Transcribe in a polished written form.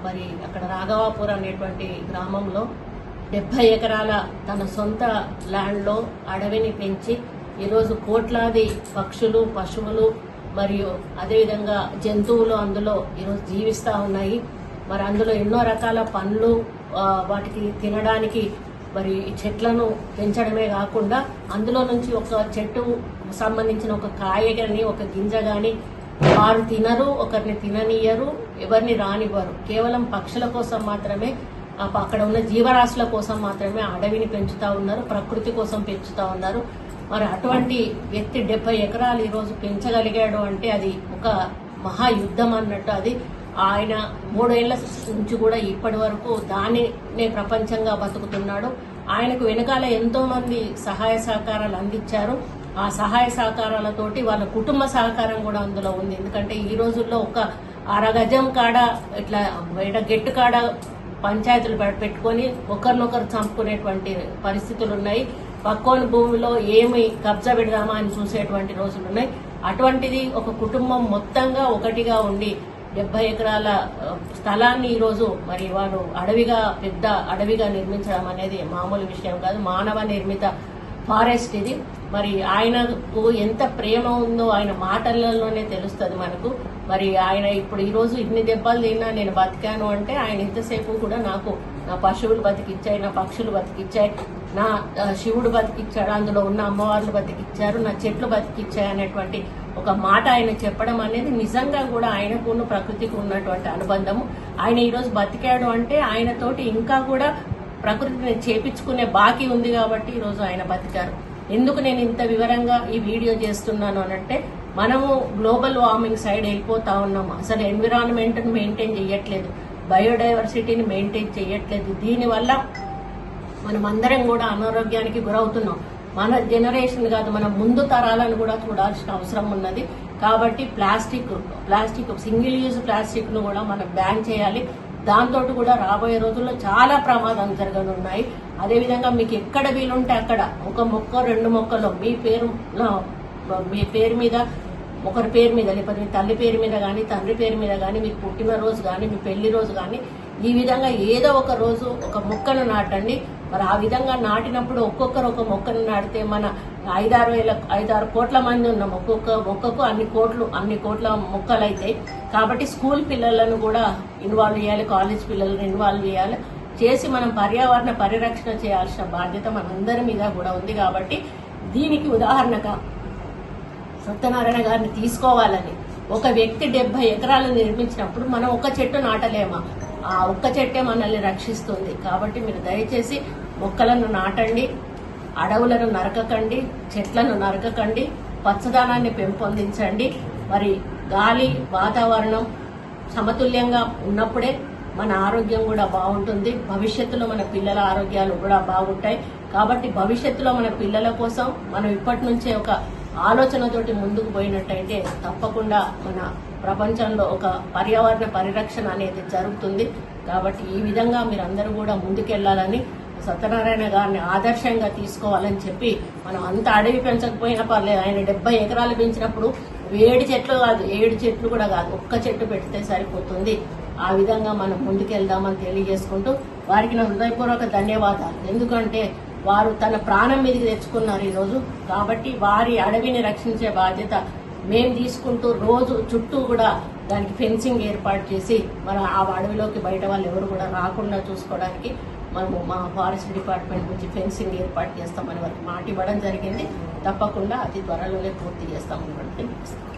మరి అక్కడ రాఘవాపూర్ అనేటువంటి గ్రామంలో 70 ఎకరాల తన సొంత ల్యాండ్లో అడవిని పెంచి ఈరోజు కోట్లాది పక్షులు, పశువులు మరియు అదేవిధంగా జంతువులు అందులో ఈరోజు జీవిస్తూ ఉన్నాయి. మరి అందులో ఎన్నో రకాల పండ్లు, వాటికి తినడానికి మరి చెట్లను పెంచడమే కాకుండా అందులో నుంచి ఒక చెట్టు సంబంధించిన ఒక కాయ కానీ ఒక గింజ కానీ వారు తినరు, ఒకరిని తిననీయరు, ఎవరిని రానివ్వరు. కేవలం పక్షుల కోసం మాత్రమే, అక్కడ ఉన్న జీవరాశుల కోసం మాత్రమే అడవిని పెంచుతా ఉన్నారు, ప్రకృతి కోసం పెంచుతా ఉన్నారు. మరి అటువంటి వ్యక్తి 70 ఎకరాలు ఈరోజు పెంచగలిగాడు అంటే అది ఒక మహాయుద్ధం అన్నట్టు. అది ఆయన 3 ఏళ్ల నుంచి కూడా ఇప్పటి వరకు దానినే ప్రపంచంగా బతుకుతున్నాడు. ఆయనకు వెనకాల ఎంతో మంది సహాయ సహకారాలు అందించారు. ఆ సహాయ సహకారాలతోటి వాళ్ళ కుటుంబ సహకారం కూడా అందులో ఉంది. ఎందుకంటే ఈ రోజుల్లో ఒక అరగజం కాడ ఇట్లా గెట్టు కాడ పంచాయతీలు పెట్టుకొని ఒకరినొకరు చంపుకునేటువంటి పరిస్థితులు ఉన్నాయి. పక్కోని భూమిలో ఏమి కబ్జా పెడదామా అని చూసేటువంటి రోజులు ఉన్నాయి. అటువంటిది ఒక కుటుంబం మొత్తంగా ఒకటిగా ఉండి 70 ఎకరాల స్థలాన్ని ఈరోజు మరి వారు పెద్ద అడవిగా నిర్మించడం అనేది మామూలు విషయం కాదు. మానవ నిర్మిత ఫారెస్ట్ ఇది. మరి ఆయనకు ఎంత ప్రేమ ఉందో ఆయన మాటలలోనే తెలుస్తుంది మనకు. మరి ఆయన ఇప్పుడు ఈరోజు ఇన్ని దెబ్బలు తిన్నా నేను బతికాను అంటే ఆయన ఇంతసేపు కూడా నాకు నా పశువులు బతికిచ్చాయి, నా పక్షులు బతికిచ్చాయి, నా శివుడు బతికిచ్చాడు, అందులో ఉన్న అమ్మవార్లు బతికిచ్చారు, నా చెట్లు బతికిచ్చాయి అనేటువంటి ఒక మాట ఆయన చెప్పడం అనేది నిజంగా కూడా ఆయనకు ప్రకృతికి ఉన్నటువంటి అనుబంధము. ఆయన ఈరోజు బతికాడు అంటే ఆయనతోటి ఇంకా కూడా ప్రకృతిని చేపించుకునే బాకీ ఉంది కాబట్టి ఈరోజు ఆయన బతికారు. ఎందుకు నేను ఇంత వివరంగా ఈ వీడియో చేస్తున్నాను అనంటే మనము గ్లోబల్ వార్మింగ్ సైడ్ వెళ్ళిపోతా ఉన్నాము. అసలు ఎన్విరాన్మెంట్ని మెయింటైన్ చేయట్లేదు, బయోడైవర్సిటీని మెయింటైన్ చేయట్లేదు. దీనివల్ల మనం అందరం కూడా అనారోగ్యానికి గురవుతున్నాం. మన జనరేషన్ కాదు, మన ముందు తరాలను కూడా చూడాల్సిన అవసరం ఉన్నది. కాబట్టి ప్లాస్టిక్ సింగిల్ యూజ్ ప్లాస్టిక్ ను కూడా మనం బ్యాన్ చేయాలి. దాంతో కూడా రాబోయే రోజుల్లో చాలా ప్రమాదాలు జరగనున్నాయి. అదేవిధంగా మీకు ఎక్కడ వీలుంటే అక్కడ ఒక మొక్క 2 మొక్కలు మీ పేరు మీద, ఒకరి పేరు మీద, లేకపోతే మీ తల్లి పేరు మీద కానీ, తండ్రి పేరు మీద కానీ, మీకు పుట్టినరోజు కానీ, మీ పెళ్లి రోజు కానీ, ఈ విధంగా ఏదో ఒక రోజు ఒక మొక్కను నాటండి. మరి ఆ విధంగా నాటినప్పుడు ఒక్కొక్కరు ఒక మొక్కను నాటితే మన 5-6 కోట్ల మంది ఉన్నాం. ఒక్కొక్క మొక్కకు అన్ని కోట్ల మొక్కలు అవుతాయి. కాబట్టి స్కూల్ పిల్లలను కూడా ఇన్వాల్వ్ చేయాలి, కాలేజ్ పిల్లలను ఇన్వాల్వ్ చేసి మనం పర్యావరణ పరిరక్షణ చేయాల్సిన బాధ్యత మనందరి మీద కూడా ఉంది. కాబట్టి దీనికి ఉదాహరణగా సత్యనారాయణ గారిని తీసుకోవాలని, ఒక వ్యక్తి 70 ఎకరాలు నిర్మించినప్పుడు మనం ఒక చెట్టు నాటలేమా? ఆ ఒక్క చెట్టే మనల్ని రక్షిస్తుంది. కాబట్టి మీరు దయచేసి మొక్కలను నాటండి, అడవులను నరకకండి, చెట్లను నరకకండి, పచ్చదనాన్ని పెంపొందించండి. మరి గాలి, వాతావరణం సమతుల్యంగా ఉన్నప్పుడే మన ఆరోగ్యం కూడా బాగుంటుంది. భవిష్యత్తులో మన పిల్లల ఆరోగ్యాలు కూడా బాగుంటాయి. కాబట్టి భవిష్యత్తులో మన పిల్లల కోసం మనం ఇప్పటి నుంచే ఒక ఆలోచనతోటి ముందుకు పోయినట్టయితే తప్పకుండా మన ప్రపంచంలో ఒక పర్యావరణ పరిరక్షణ అనేది జరుగుతుంది. కాబట్టి ఈ విధంగా మీరందరూ కూడా ముందుకెళ్లాలని, సత్యనారాయణ గారిని ఆదర్శంగా తీసుకోవాలని చెప్పి మనం అంత అడవి పెంచకపోయినా పర్లేదు. ఆయన 70 ఎకరాలు పెంచినప్పుడు 7 చెట్లు కాదు, 7 చెట్లు కూడా కాదు, ఒక్క చెట్టు పెడితే సరిపోతుంది. ఆ విధంగా మనం ముందుకెళ్దామని తెలియజేసుకుంటూ వారికి నా హృదయపూర్వక ధన్యవాదాలు. ఎందుకంటే వారు తన ప్రాణం మీదకి తెచ్చుకున్నారు ఈరోజు. కాబట్టి వారి అడవిని రక్షించే బాధ్యత మేము తీసుకుంటూ రోజు చుట్టూ కూడా దానికి ఫెన్సింగ్ ఏర్పాటు చేసి మన ఆ అడవిలోకి బయట వాళ్ళు ఎవరు కూడా రాకుండా చూసుకోవడానికి మనము మా ఫారెస్ట్ డిపార్ట్మెంట్ నుంచి ఫెన్సింగ్ ఏర్పాటు చేస్తామని వారికి మాట ఇవ్వడం జరిగింది. తప్పకుండా అతి త్వరలోనే పూర్తి చేస్తామని తెలియజేస్తాం.